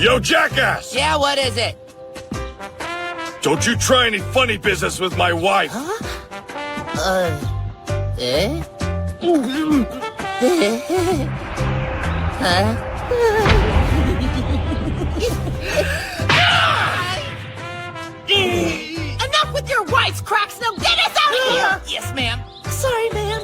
Yo, jackass! Yeah, what is it? Don't you try any funny business with my wife! Eh? Enough with your wisecracks! Now get us out of here! Yes, ma'am. Sorry, ma'am.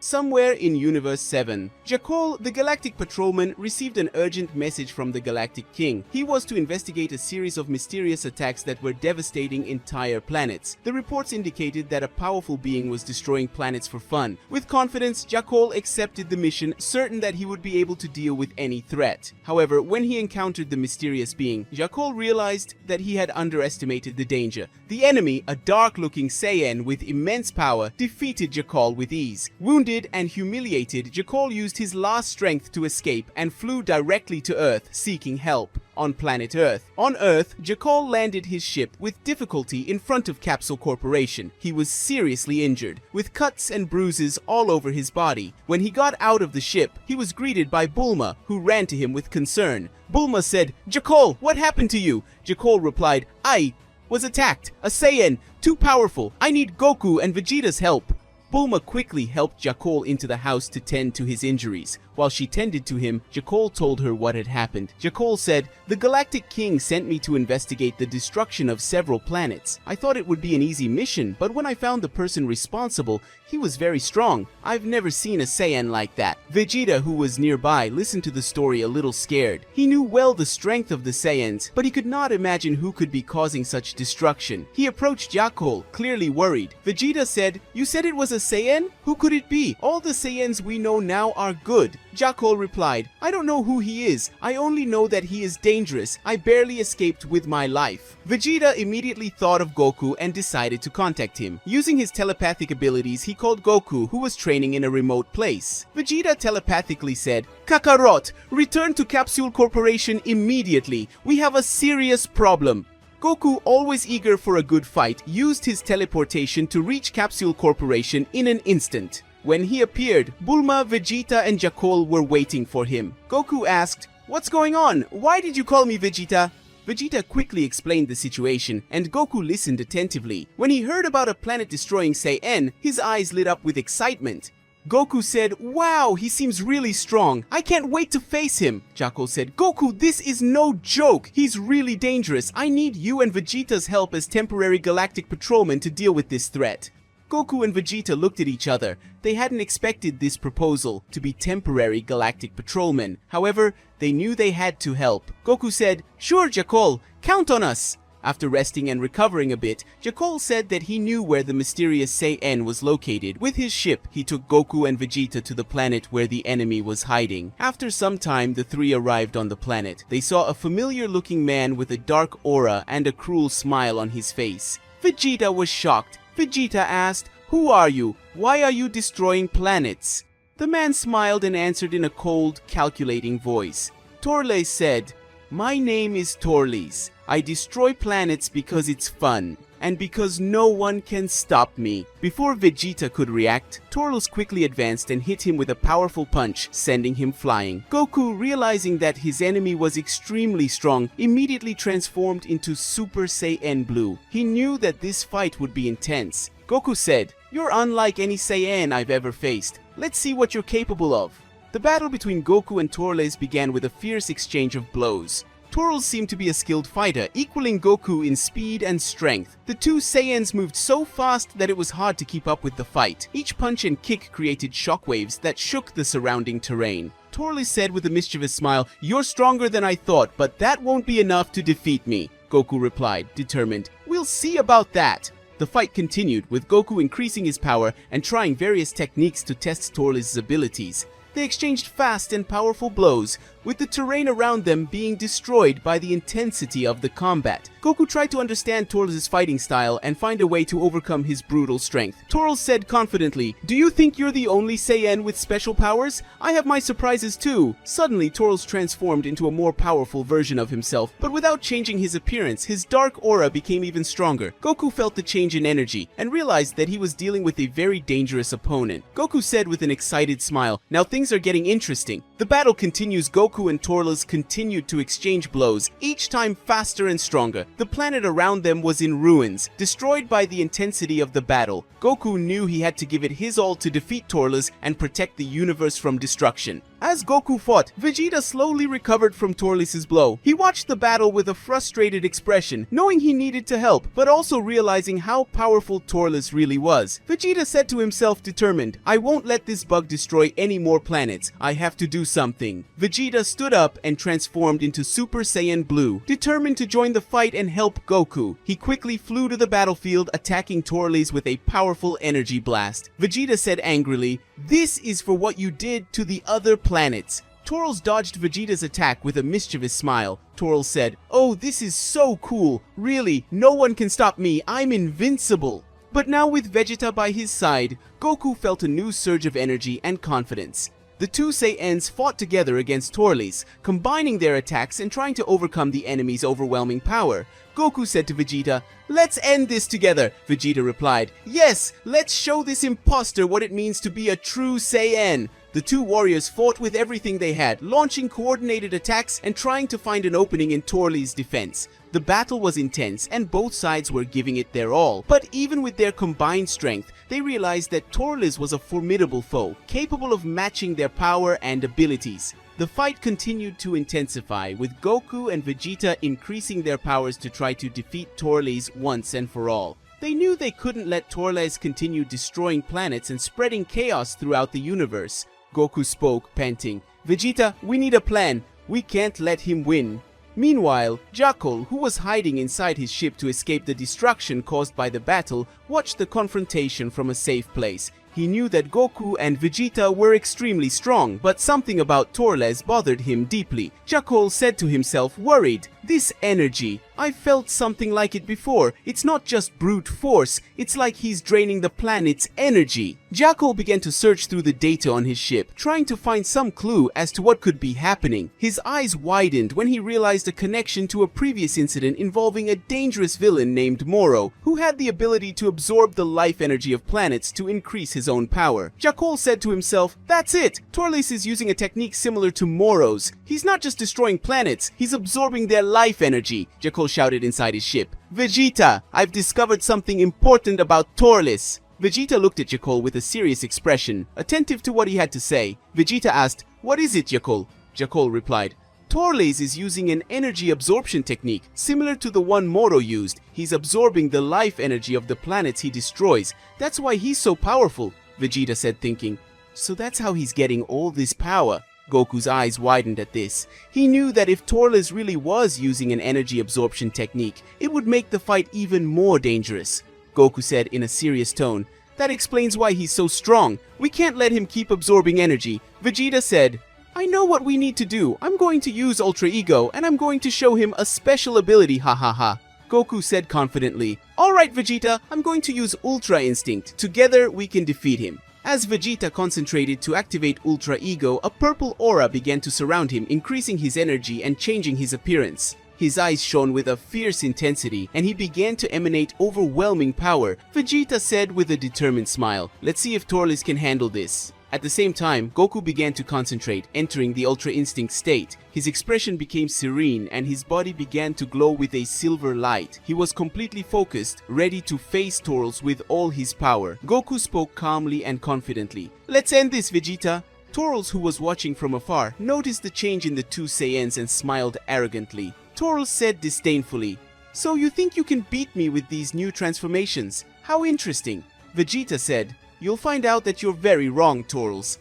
Somewhere in Universe 7, Jakol, the Galactic Patrolman, received an urgent message from the Galactic King. He was to investigate a series of mysterious attacks that were devastating entire planets. The reports indicated that a powerful being was destroying planets for fun. With confidence, Jakol accepted the mission, certain that he would be able to deal with any threat. However, when he encountered the mysterious being, Jakol realized that he had underestimated the danger. The enemy, a dark-looking Saiyan with immense power, defeated Jakol with ease. Wounded and humiliated, Jakol used his last strength to escape and flew directly to Earth, seeking help. On planet Earth. On Earth, Jakol landed his ship with difficulty in front of Capsule Corporation. He was seriously injured, with cuts and bruises all over his body. When he got out of the ship, he was greeted by Bulma, who ran to him with concern. Bulma said, "Jakol, what happened to you?" Jakol replied, "I was attacked. A Saiyan, too powerful. I need Goku and Vegeta's help." Bulma quickly helped Jakol into the house to tend to his injuries. While she tended to him, Jakol told her what had happened. Jakol said, "The Galactic King sent me to investigate the destruction of several planets. I thought it would be an easy mission, but when I found the person responsible, he was very strong. I've never seen a Saiyan like that." Vegeta, who was nearby, listened to the story a little scared. He knew well the strength of the Saiyans, but he could not imagine who could be causing such destruction. He approached Jakol, clearly worried. Vegeta said, "You said it was a Saiyan? Who could it be? All the Saiyans we know now are good." Jakol replied, "I don't know who he is. I only know that he is dangerous. I barely escaped with my life." Vegeta immediately thought of Goku and decided to contact him. Using his telepathic abilities, he called Goku, who was training in a remote place. Vegeta telepathically said, "Kakarot, return to Capsule Corporation immediately. We have a serious problem." Goku, always eager for a good fight, used his teleportation to reach Capsule Corporation in an instant. When he appeared, Bulma, Vegeta, and Jakol were waiting for him. Goku asked, "What's going on? Why did you call me Vegeta?" Vegeta quickly explained the situation, and Goku listened attentively. When he heard about a planet-destroying Saiyan, his eyes lit up with excitement. Goku said, "Wow, he seems really strong. I can't wait to face him." Jakol said, "Goku, this is no joke. He's really dangerous. I need you and Vegeta's help as temporary Galactic Patrolmen to deal with this threat." Goku and Vegeta looked at each other. They hadn't expected this proposal to be temporary Galactic Patrolmen. However, they knew they had to help. Goku said, "Sure, Jakol, count on us." After resting and recovering a bit, Jakol said that he knew where the mysterious Saiyan was located. With his ship, he took Goku and Vegeta to the planet where the enemy was hiding. After some time, the three arrived on the planet. They saw a familiar-looking man with a dark aura and a cruel smile on his face. Vegeta was shocked. Vegeta asked, "Who are you? Why are you destroying planets?" The man smiled and answered in a cold, calculating voice. Torres said, "My name is Torres. I destroy planets because it's fun, and because no one can stop me." Before Vegeta could react, Torres quickly advanced and hit him with a powerful punch, sending him flying. Goku, realizing that his enemy was extremely strong, immediately transformed into Super Saiyan Blue. He knew that this fight would be intense. Goku said, "You're unlike any Saiyan I've ever faced. Let's see what you're capable of." The battle between Goku and Torres began with a fierce exchange of blows. Torres seemed to be a skilled fighter, equaling Goku in speed and strength. The two Saiyans moved so fast that it was hard to keep up with the fight. Each punch and kick created shockwaves that shook the surrounding terrain. Torres said with a mischievous smile, "You're stronger than I thought, but that won't be enough to defeat me." Goku replied, determined, "We'll see about that." The fight continued, with Goku increasing his power and trying various techniques to test Torres' abilities. They exchanged fast and powerful blows, with the terrain around them being destroyed by the intensity of the combat. Goku tried to understand Torres' fighting style and find a way to overcome his brutal strength. Torres said confidently, "Do you think you're the only Saiyan with special powers? I have my surprises too." Suddenly, Torres transformed into a more powerful version of himself, but without changing his appearance, his dark aura became even stronger. Goku felt the change in energy and realized that he was dealing with a very dangerous opponent. Goku said with an excited smile, "Now things are getting interesting." The battle continues. Goku Goku and Torres continued to exchange blows, each time faster and stronger. The planet around them was in ruins, destroyed by the intensity of the battle. Goku knew he had to give it his all to defeat Torres and protect the universe from destruction. As Goku fought, Vegeta slowly recovered from Torres' blow. He watched the battle with a frustrated expression, knowing he needed to help, but also realizing how powerful Torres really was. Vegeta said to himself, determined, "I won't let this bug destroy any more planets. I have to do something." Vegeta stood up and transformed into Super Saiyan Blue, determined to join the fight and help Goku. He quickly flew to the battlefield, attacking Torres with a powerful energy blast. Vegeta said angrily, "This is for what you did to the other planets." Torres dodged Vegeta's attack with a mischievous smile. Torres said, "Oh, this is so cool. Really, no one can stop me. I'm invincible." But now with Vegeta by his side, Goku felt a new surge of energy and confidence. The two Saiyans fought together against Torres, combining their attacks and trying to overcome the enemy's overwhelming power. Goku said to Vegeta, "Let's end this together." Vegeta replied, "Yes, let's show this imposter what it means to be a true Saiyan." The two warriors fought with everything they had, launching coordinated attacks and trying to find an opening in Torres' defense. The battle was intense and both sides were giving it their all. But even with their combined strength, they realized that Torres was a formidable foe, capable of matching their power and abilities. The fight continued to intensify, with Goku and Vegeta increasing their powers to try to defeat Torres once and for all. They knew they couldn't let Torres continue destroying planets and spreading chaos throughout the universe. Goku spoke, panting, "Vegeta, we need a plan. We can't let him win." Meanwhile, Jackal, who was hiding inside his ship to escape the destruction caused by the battle, watched the confrontation from a safe place. He knew that Goku and Vegeta were extremely strong, but something about Torres bothered him deeply. Jackal said to himself, worried, "This energy, I've felt something like it before. It's not just brute force, it's like he's draining the planet's energy." Jackal began to search through the data on his ship, trying to find some clue as to what could be happening. His eyes widened when he realized a connection to a previous incident involving a dangerous villain named Moro, who had the ability to absorb the life energy of planets to increase his own power. Jackal said to himself, "That's it! Torres is using a technique similar to Moro's. He's not just destroying planets, he's absorbing their life energy." Jackal shouted inside his ship, "Vegeta, I've discovered something important about Torres." Vegeta looked at Jackal with a serious expression, attentive to what he had to say. Vegeta asked, "What is it, Jackal?" Jackal replied, "Torres is using an energy absorption technique similar to the one Moro used. He's absorbing the life energy of the planets he destroys. That's why he's so powerful," Vegeta said, thinking. "So that's how he's getting all this power." Goku's eyes widened at this. He knew that if Torres really was using an energy absorption technique, it would make the fight even more dangerous. Goku said in a serious tone, "That explains why he's so strong. We can't let him keep absorbing energy." Vegeta said, "I know what we need to do. I'm going to use Ultra Ego, and I'm going to show him a special ability, ha ha ha." Goku said confidently, "Alright Vegeta, I'm going to use Ultra Instinct. Together we can defeat him." As Vegeta concentrated to activate Ultra Ego, a purple aura began to surround him, increasing his energy and changing his appearance. His eyes shone with a fierce intensity, and he began to emanate overwhelming power. Vegeta said with a determined smile, "Let's see if Torres can handle this." At the same time, Goku began to concentrate, entering the Ultra Instinct state. His expression became serene and his body began to glow with a silver light. He was completely focused, ready to face Torres with all his power. Goku spoke calmly and confidently. "Let's end this, Vegeta." Torres, who was watching from afar, noticed the change in the two Saiyans and smiled arrogantly. Torres said disdainfully, "So you think you can beat me with these new transformations? How interesting." Vegeta said, "You'll find out that you're very wrong, Torres.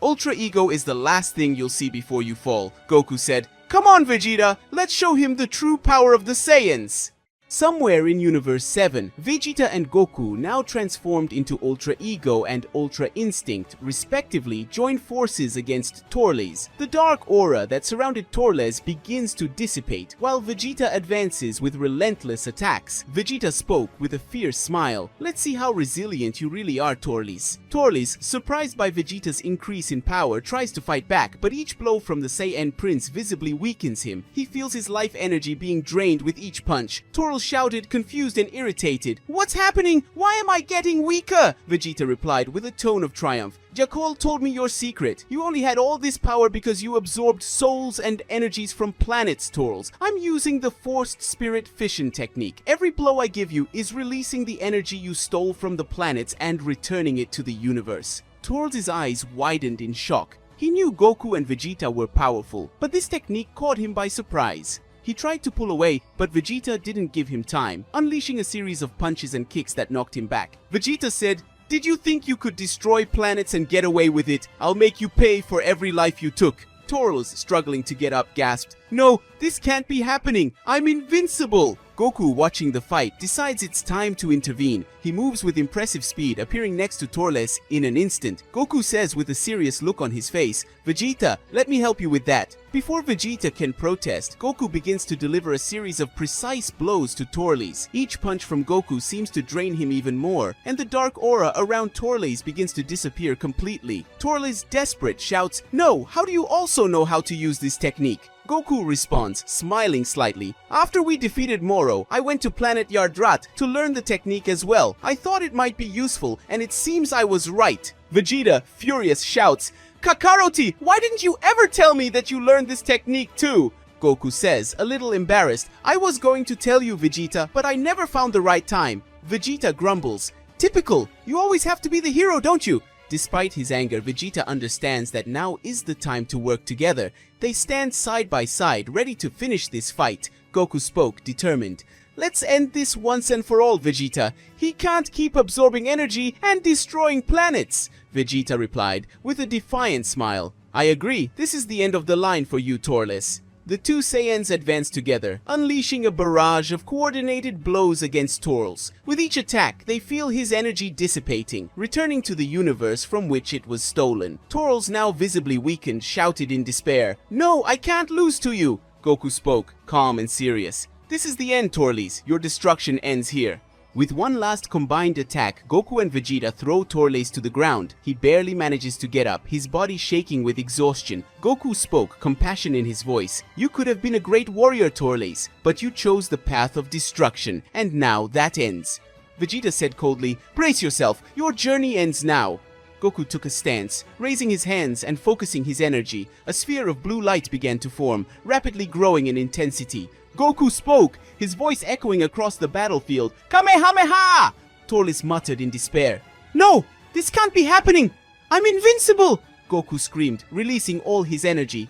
Ultra Ego is the last thing you'll see before you fall." Goku said, "Come on, Vegeta, let's show him the true power of the Saiyans." Somewhere in Universe 7, Vegeta and Goku, now transformed into Ultra Ego and Ultra Instinct, respectively, join forces against Torres. The dark aura that surrounded Torres begins to dissipate, while Vegeta advances with relentless attacks. Vegeta spoke with a fierce smile. "Let's see how resilient you really are, Torres." Torres, surprised by Vegeta's increase in power, tries to fight back, but each blow from the Saiyan Prince visibly weakens him. He feels his life energy being drained with each punch. Torres Torres shouted, confused and irritated. "What's happening? Why am I getting weaker?" Vegeta replied with a tone of triumph. "Jackal told me your secret. You only had all this power because you absorbed souls and energies from planets, Torres. I'm using the forced spirit fission technique. Every blow I give you is releasing the energy you stole from the planets and returning it to the universe." Torres' eyes widened in shock. He knew Goku and Vegeta were powerful, but this technique caught him by surprise. He tried to pull away, but Vegeta didn't give him time, unleashing a series of punches and kicks that knocked him back. Vegeta said, "Did you think you could destroy planets and get away with it? I'll make you pay for every life you took." Torres, struggling to get up, gasped, "No, this can't be happening. I'm invincible." Goku, watching the fight, decides it's time to intervene. He moves with impressive speed, appearing next to Torres in an instant. Goku says with a serious look on his face, "Vegeta, let me help you with that." Before Vegeta can protest, Goku begins to deliver a series of precise blows to Torres. Each punch from Goku seems to drain him even more, and the dark aura around Torres begins to disappear completely. Torres, desperate, shouts, "No, how do you also know how to use this technique?" Goku responds, smiling slightly. "After we defeated Moro, I went to planet Yardrat to learn the technique as well. I thought it might be useful, and it seems I was right." Vegeta, furious, shouts, "Kakarot, why didn't you ever tell me that you learned this technique too?" Goku says, a little embarrassed, "I was going to tell you, Vegeta, but I never found the right time." Vegeta grumbles, "Typical, you always have to be the hero, don't you?" Despite his anger, Vegeta understands that now is the time to work together. They stand side by side, ready to finish this fight. Goku spoke, determined. "Let's end this once and for all, Vegeta. He can't keep absorbing energy and destroying planets." Vegeta replied, with a defiant smile. "I agree. This is the end of the line for you, Torres." The two Saiyans advance together, unleashing a barrage of coordinated blows against Torres. With each attack, they feel his energy dissipating, returning to the universe from which it was stolen. Torres, now visibly weakened, shouted in despair, "No, I can't lose to you." Goku spoke, calm and serious. "This is the end, Torres. Your destruction ends here." With one last combined attack, Goku and Vegeta throw Torres to the ground. He barely manages to get up, his body shaking with exhaustion. Goku spoke, compassion in his voice. "You could have been a great warrior, Torres, but you chose the path of destruction, and now that ends." Vegeta said coldly, "Brace yourself, your journey ends now." Goku took a stance, raising his hands and focusing his energy. A sphere of blue light began to form, rapidly growing in intensity. Goku spoke, his voice echoing across the battlefield. "Kamehameha!" Torres muttered in despair. "No! This can't be happening! I'm invincible!" Goku screamed, releasing all his energy.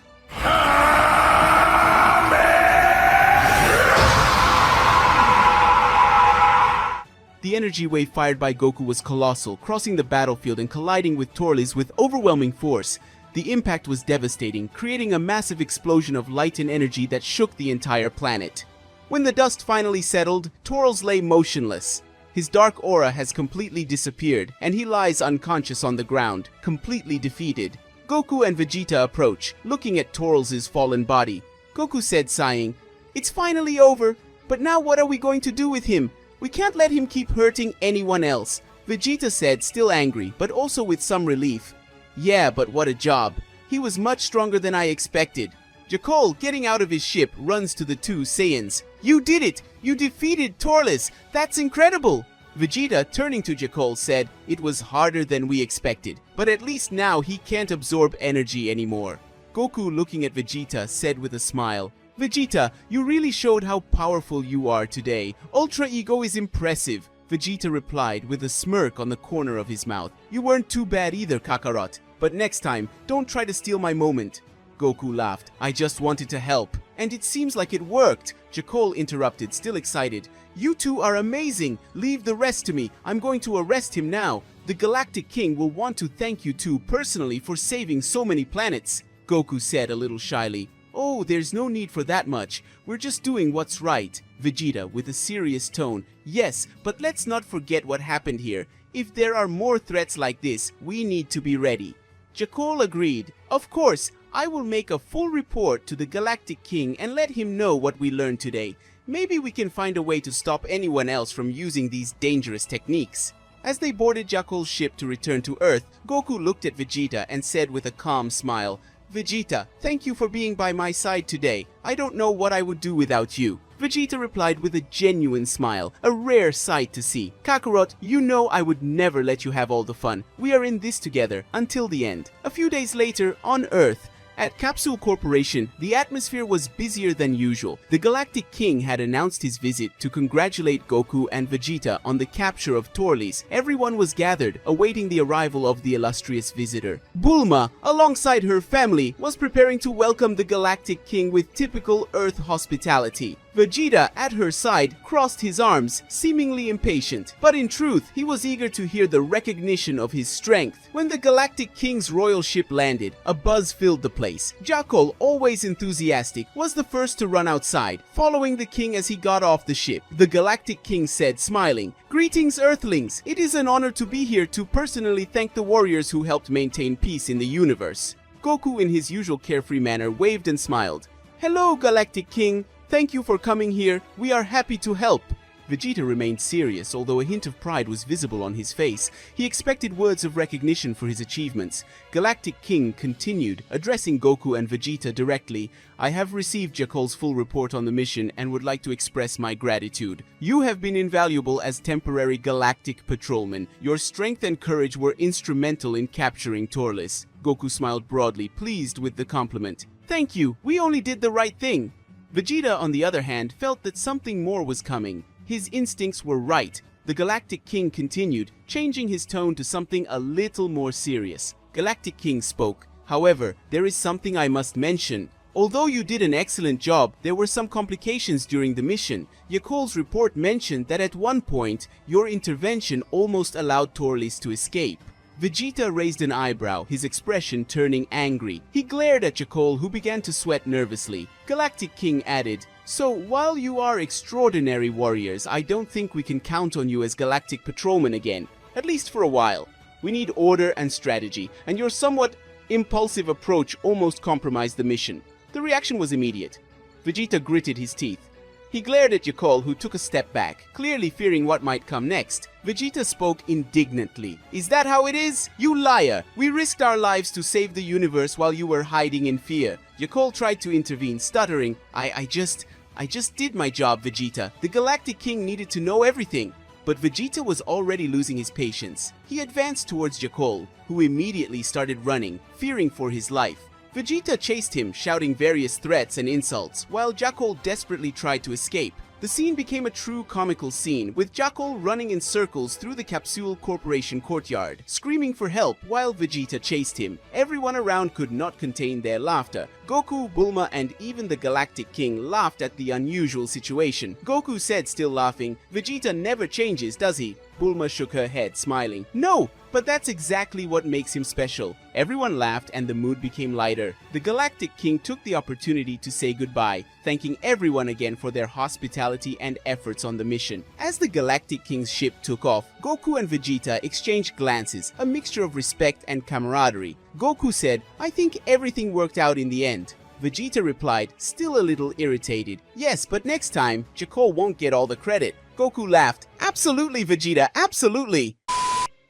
The energy wave fired by Goku was colossal, crossing the battlefield and colliding with Torres with overwhelming force. The impact was devastating, creating a massive explosion of light and energy that shook the entire planet. When the dust finally settled, Torres lay motionless. His dark aura has completely disappeared, and he lies unconscious on the ground, completely defeated. Goku and Vegeta approach, looking at Torres' fallen body. Goku said, sighing, "It's finally over, but now what are we going to do with him? We can't let him keep hurting anyone else." Vegeta said, still angry, but also with some relief, "Yeah, but what a job. He was much stronger than I expected." Jackal, getting out of his ship, runs to the two Saiyans. "You did it! You defeated Torres! That's incredible!" Vegeta, turning to Jackal, said, "It was harder than we expected, but at least now he can't absorb energy anymore." Goku, looking at Vegeta, said with a smile, "Vegeta, you really showed how powerful you are today. Ultra Ego is impressive." Vegeta replied with a smirk on the corner of his mouth, "You weren't too bad either, Kakarot. But next time, don't try to steal my moment." Goku laughed. "I just wanted to help. And it seems like it worked." Jackal interrupted, still excited. "You two are amazing. Leave the rest to me. I'm going to arrest him now. The Galactic King will want to thank you two personally for saving so many planets." Goku said a little shyly, "Oh, there's no need for that much. We're just doing what's right." Vegeta, with a serious tone, "Yes, but let's not forget what happened here. If there are more threats like this, we need to be ready." Jackal agreed. "Of course, I will make a full report to the Galactic King and let him know what we learned today. Maybe we can find a way to stop anyone else from using these dangerous techniques." As they boarded Jackal's ship to return to Earth, Goku looked at Vegeta and said with a calm smile, "Vegeta, thank you for being by my side today. I don't know what I would do without you." Vegeta replied with a genuine smile, a rare sight to see. Kakarot, you know I would never let you have all the fun. We are in this together, until the end. A few days later, on Earth, at Capsule Corporation, the atmosphere was busier than usual. The Galactic King had announced his visit to congratulate Goku and Vegeta on the capture of Torres. Everyone was gathered, awaiting the arrival of the illustrious visitor. Bulma, alongside her family, was preparing to welcome the Galactic King with typical Earth hospitality. Vegeta, at her side, crossed his arms, seemingly impatient. But in truth, he was eager to hear the recognition of his strength. When the Galactic King's royal ship landed, a buzz filled the place. Jackal, always enthusiastic, was the first to run outside, following the king as he got off the ship. The Galactic King said, smiling, "Greetings, Earthlings! It is an honor to be here to personally thank the warriors who helped maintain peace in the universe." Goku, in his usual carefree manner, waved and smiled. "Hello, Galactic King! Thank you for coming here. We are happy to help." Vegeta remained serious, although a hint of pride was visible on his face. He expected words of recognition for his achievements. Galactic King continued, addressing Goku and Vegeta directly. "I have received Jackal's full report on the mission and would like to express my gratitude. You have been invaluable as temporary Galactic Patrolman. Your strength and courage were instrumental in capturing Torres." Goku smiled broadly, pleased with the compliment. "Thank you. We only did the right thing." Vegeta, on the other hand, felt that something more was coming. His instincts were right. The Galactic King continued, changing his tone to something a little more serious. Galactic King spoke. "However, there is something I must mention. Although you did an excellent job, there were some complications during the mission. Yakol's report mentioned that at one point, your intervention almost allowed Torres to escape." Vegeta raised an eyebrow, his expression turning angry. He glared at Jakol, who began to sweat nervously. Galactic King added, "So, while you are extraordinary warriors, I don't think we can count on you as Galactic Patrolman again. At least for a while. We need order and strategy, and your somewhat impulsive approach almost compromised the mission." The reaction was immediate. Vegeta gritted his teeth. He glared at Jakol, who took a step back, clearly fearing what might come next. Vegeta spoke indignantly. "Is that how it is? You liar! We risked our lives to save the universe while you were hiding in fear." Jakol tried to intervene, stuttering, I just did my job, Vegeta. The Galactic King needed to know everything." But Vegeta was already losing his patience. He advanced towards Jakol, who immediately started running, fearing for his life. Vegeta chased him, shouting various threats and insults, while Jackal desperately tried to escape. The scene became a true comical scene, with Jackal running in circles through the Capsule Corporation courtyard, screaming for help while Vegeta chased him. Everyone around could not contain their laughter. Goku, Bulma, and even the Galactic King laughed at the unusual situation. Goku said, still laughing, "Vegeta never changes, does he?" Bulma shook her head, smiling. "No! But that's exactly what makes him special." Everyone laughed and the mood became lighter. The Galactic King took the opportunity to say goodbye, thanking everyone again for their hospitality and efforts on the mission. As the Galactic King's ship took off, Goku and Vegeta exchanged glances, a mixture of respect and camaraderie. Goku said, "I think everything worked out in the end." Vegeta replied, still a little irritated, "Yes, but next time, Jakal won't get all the credit." Goku laughed, "Absolutely, Vegeta, absolutely!"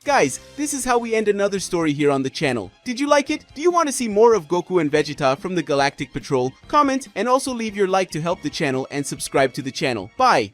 Guys, this is how we end another story here on the channel. Did you like it? Do you want to see more of Goku and Vegeta from the Galactic Patrol? Comment and also leave your like to help the channel and subscribe to the channel. Bye!